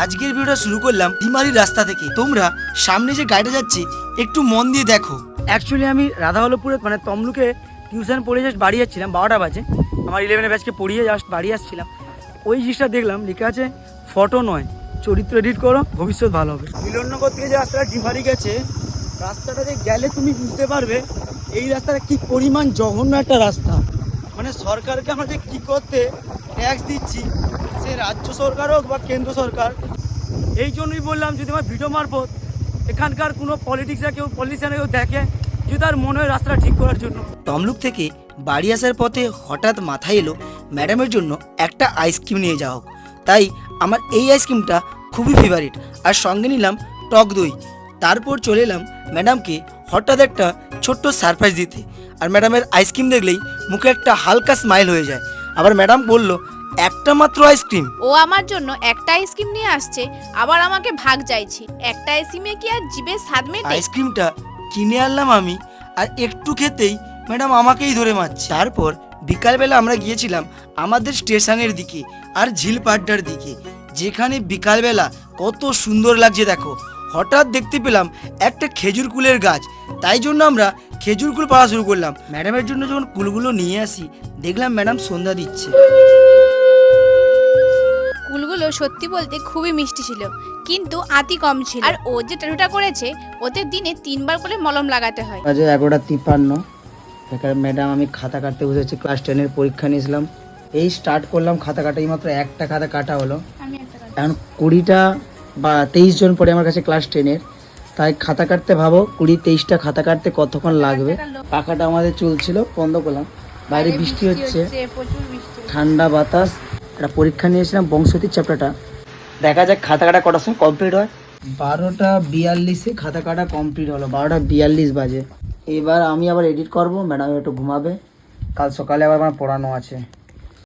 আজকের ভিডিওটা শুরু করলাম ডিমারির রাস্তা থেকে। তোমরা সামনে যে গাড়িটা যাচ্ছে একটু মন দিয়ে দেখো। অ্যাকচুয়ালি আমি রাধাবল্লভপুরে মানে তমলুকে টিউশন পড়ে জাস্ট বাড়ি যাচ্ছিলাম, 12টা বাজে। আমার 11 ব্যাচকে পড়িয়ে জাস্ট বাড়ি আসছিলাম। ওই জিনিসটা দেখলাম লেখা আছে ফটো নয় চরিত্র এডিট করো, ভবিষ্যৎ ভালো হবে। মিলননগর থেকে যে রাস্তাটা ডিমারি গেছে, রাস্তাটাতে গেলে তুমি বুঝতে পারবে এই রাস্তাটা কি পরিমাণ জঘন্য একটা রাস্তা। মানে সরকারকে আমরা যে কী করতে ট্যাক্স দিচ্ছি, সে রাজ্য সরকার হোক বা কেন্দ্র সরকার। এই জন্যই বললাম যদি আমার ভিডিও মারফত এখানকার কোনো পলিটিশিয়ানে কেউ দেখে, যদি তার মনে হয় রাস্তাটা ঠিক করার জন্য। তমলুক থেকে বাড়ি আসার পথে হঠাৎ মাথায় এলো ম্যাডামের জন্য একটা আইসক্রিম নিয়ে যাওয়া হোক। তাই আমার এই আইসক্রিমটা খুবই ফেভারিট, আর সঙ্গে নিলাম টক দই। তারপর চলে এলাম ম্যাডামকে হঠাৎ একটা ছোট্ট সারপ্রাইজ দিতে। আর ম্যাডামের আইসক্রিম দেখলেই মুখে একটা হালকা স্মাইল হয়ে যায়। আবার ম্যাডাম বলল একটা মাত্র আইসক্রিম। ও আমার জন্য একটা আইসক্রিম নিয়ে আসছে, আবার আমাকে ভাগ চাইছে। একটা আইসক্রিমে কি আর জিভে স্বাদ মেটে? আইসক্রিমটা কিনে আনলাম আমি, আর একটু খেতেই ম্যাডাম আমাকেই ধরে মারছে। তারপর বিকালবেলা আমরা গিয়েছিলাম আমাদের স্টেশনের দিকে আর ঝিলপাড্ডার দিকে, যেখানে বিকালবেলা কত সুন্দর লাগছে দেখো। হঠাৎ দেখতে পেলাম একটা খেজুর কুলের গাছ, তাই জন্য আমরা খেজুর কুল পাড়া শুরু করলাম। ম্যাডামের জন্য যখন কুলগুলো নিয়ে আসি, দেখলাম ম্যাডাম সন্ধ্যা দিচ্ছে। কুলগুলো সত্যি বলতে খুবই মিষ্টি ছিল, কিন্তু আতি কম ছিল। আর ও যে ট্যাটুটা করেছে, ওতে দিনে 3বার করে মলম লাগাতে হয়। আজ 11:53। এখানে ম্যাডাম আমি খাতা কাটতে বসেছি, ক্লাস 10-এর পরীক্ষা নিয়েছিলাম। এই স্টার্ট করলাম খাতা কাটা, এই মাত্র একটা খাতা কাটা হলো। এখন 20টা বা 23 জন পড়ে আমার কাছে ক্লাস 10-এর, তাই খাতা কাটতে ভাবো 20-23টা খাতা কাটতে কতক্ষণ লাগবে। পাখাটা আমাদের চলছিল, বন্ধ করলাম। বাইরে বৃষ্টি হচ্ছে, ঠান্ডা বাতাস। একটা পরীক্ষা নিয়েছিলাম বংশতীর চ্যাপ্টারটা, দেখা যাক খাতা কাটা কটার সময় কমপ্লিট হয়। 12:42-এ খাতা কাটা কমপ্লিট হলো, 12:42 বাজে। এবার আমি আবার এডিট করব, ম্যাডাম একটু ঘুমাবে, কাল সকালে আবার আমার পড়ানো আছে।